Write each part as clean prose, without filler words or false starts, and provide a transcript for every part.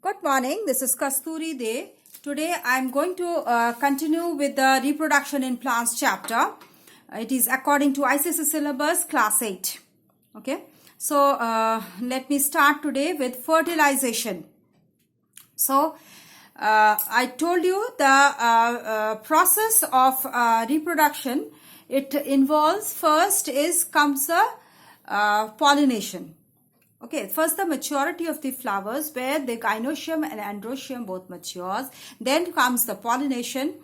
Good morning, this is Kasturi Day. Today I am going to continue with the reproduction in plants chapter. It is according to ICSE syllabus class 8. Okay, so let me start today with fertilization. So I told you the process of reproduction. It involves first comes the pollination. Okay, first the maturity of the flowers where the gynoecium and androecium both matures. Then comes the pollination.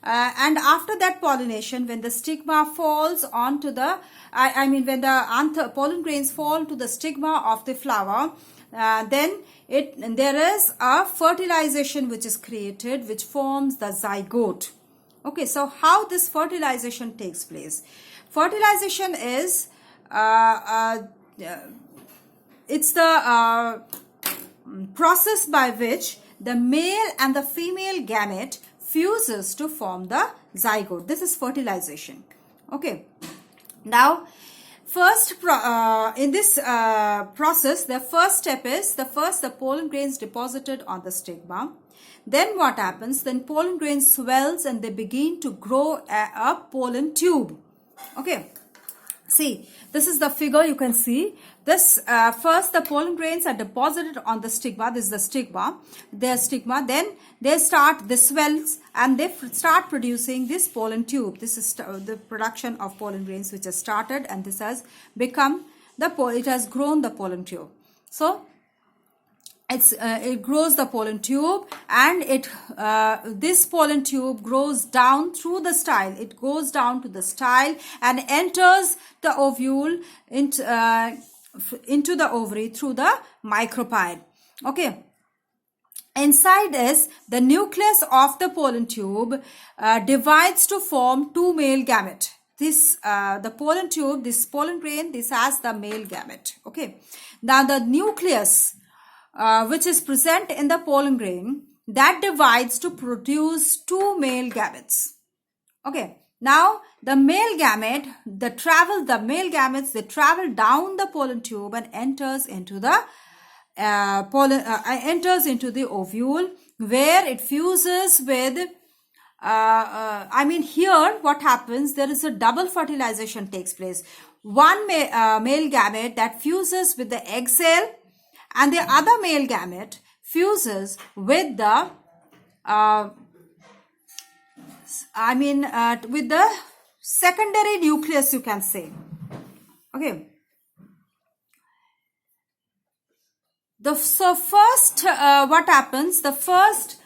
And after that pollination, when the stigma falls onto the, when the pollen grains fall to the stigma of the flower, then there is a fertilization which is created, which forms the zygote. Okay, so how this fertilization takes place? Fertilization is it's the process by which the male and the female gamete fuses to form the zygote. This is fertilization. Okay. Now, first in this process, the first step is the pollen grains deposited on the stigma. Then what happens? Then pollen grains swells and they begin to grow a pollen tube. Okay. See, this is the figure you can see. This first the pollen grains are deposited on the stigma. This is the stigma. Their stigma. Then they swells and they start producing this pollen tube. This is the production of pollen grains which has started, and this has become it has grown the pollen tube. So it grows the pollen tube, and this pollen tube grows down through the style. It goes down to the style and enters the ovule into the ovary through the micropyle. Okay. Inside is the nucleus of the pollen tube divides to form two male gamete. This the pollen tube, this pollen grain, this has the male gamete. Okay. Now the nucleus which is present in the pollen grain, that divides to produce two male gametes. Okay. Now the male gamete, they travel down the pollen tube and enters into the ovule, where it fuses with here what happens, there is a double fertilization takes place. One male gamete that fuses with the egg cell, and the other male gamete fuses with the with the secondary nucleus, you can say. Okay. So first what happens? The first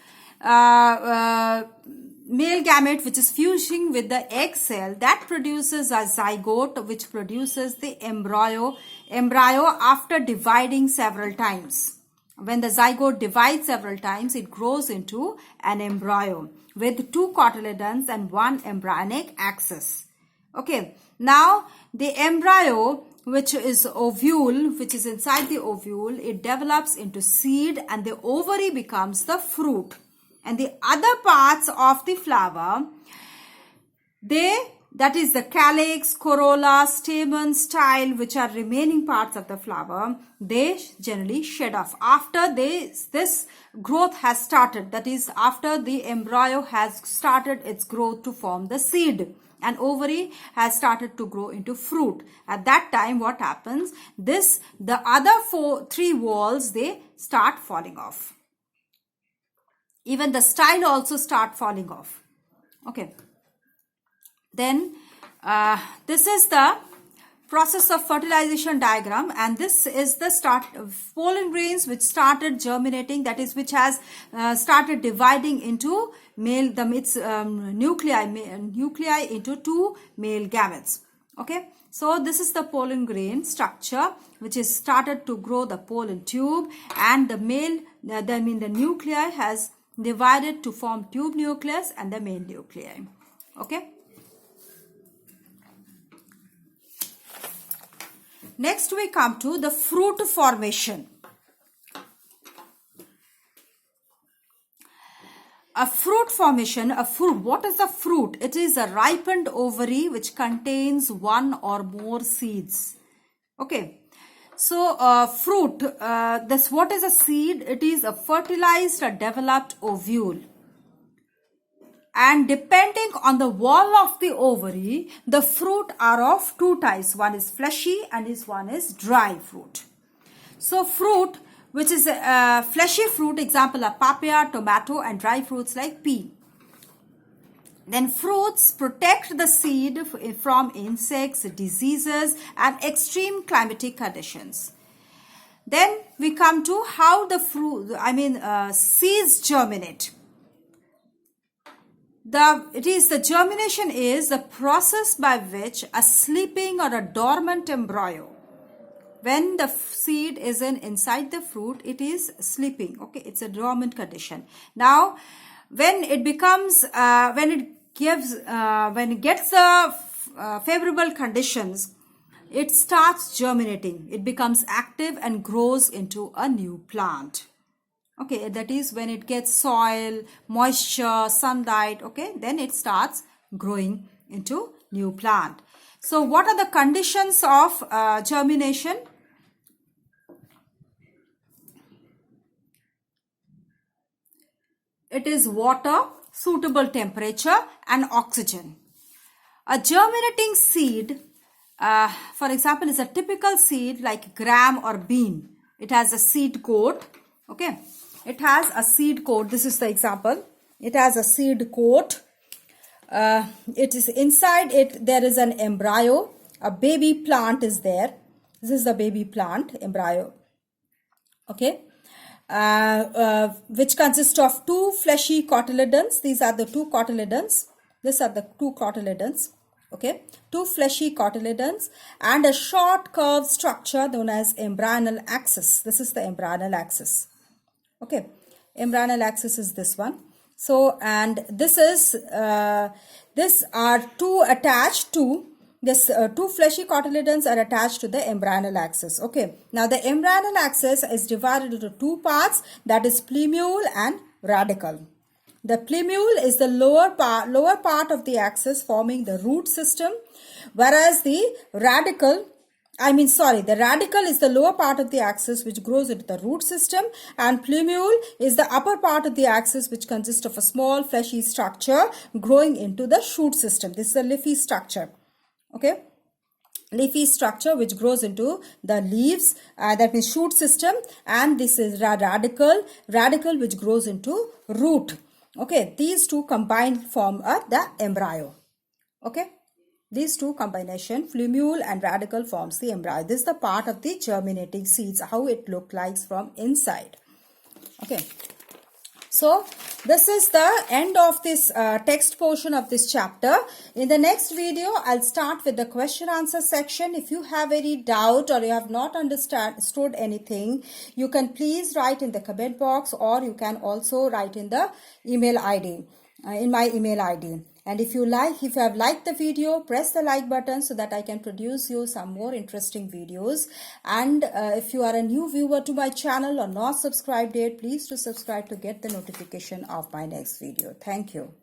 male gamete which is fusing with the egg cell, that produces a zygote which produces the embryo after dividing several times. When the zygote divides several times, it grows into an embryo with two cotyledons and one embryonic axis. Okay. Now the embryo, which is ovule, which is inside the ovule, it develops into seed, and the ovary becomes the fruit. And the other parts of the flower, that is the calyx, corolla, stamen, style, which are remaining parts of the flower, they generally shed off after this growth has started. That is, after the embryo has started its growth to form the seed, and ovary has started to grow into fruit. At that time, what happens? The other three walls, they start falling off. Even the style also start falling off. Okay. Then this is the process of fertilization diagram, and this is the start of pollen grains which started germinating, that is, which has started dividing into nuclei into two male gametes. Okay. So this is the pollen grain structure which is started to grow the pollen tube, and the nuclei has divided to form tube nucleus and the main nuclei. Okay. Next we come to the fruit formation. A fruit formation, what is a fruit? It is a ripened ovary which contains one or more seeds. Okay. So fruit, what is a seed? It is a fertilized or developed ovule. And depending on the wall of the ovary, the fruit are of two types. One is fleshy and one is dry fruit. So fruit, which is a fleshy fruit, example are papaya, tomato, and dry fruits like pea. Then fruits protect the seed from insects, diseases, and extreme climatic conditions. Then we come to how the seeds germinate. The germination is the process by which a sleeping or a dormant embryo, when the seed is inside the fruit, it is sleeping. Okay, it's a dormant condition. Now, when it becomes, when it gets the favorable conditions, it starts germinating. It becomes active and grows into a new plant. Okay, that is when it gets soil, moisture, sunlight. Okay, then it starts growing into new plant. So what are the conditions of germination? It is water, suitable temperature, and oxygen. A germinating seed, for example, is a typical seed like gram or bean. It has a seed coat. Okay, it has a seed coat. This is the example. It has a seed coat. It is inside it. There is an embryo. A baby plant is there. This is the baby plant embryo. Okay. Which consists of two fleshy cotyledons. These are the two cotyledons. These are the two cotyledons. Okay, two fleshy cotyledons and a short curved structure known as embryonal axis. This is the embryonal axis. Okay, embryonal axis is this one. So, and this is these are two attached to this. Two fleshy cotyledons are attached to the embryonal axis. Okay, now the embryonal axis is divided into two parts, that is plumule and radicle. The plumule is the lower part of the axis forming the root system, whereas the radicle is the lower part of the axis which grows into the root system, and plumule is the upper part of the axis which consists of a small fleshy structure growing into the shoot system. This is a leafy structure. Okay, leafy structure which grows into the leaves, that means shoot system, and this is radicle which grows into root. Okay, these two combined form the embryo. Okay, these two combination, plumule and radicle, forms the embryo. This is the part of the germinating seeds, how it looks like from inside. Okay, so this is the end of this text portion of this chapter. In the next video, I'll start with the question answer section. If you have any doubt or you have not understood anything, you can please write in the comment box, or you can also write in the email ID, in my email ID. And if you have liked the video, press the like button so that I can produce you some more interesting videos. And if you are a new viewer to my channel or not subscribed yet, please do subscribe to get the notification of my next video. Thank you.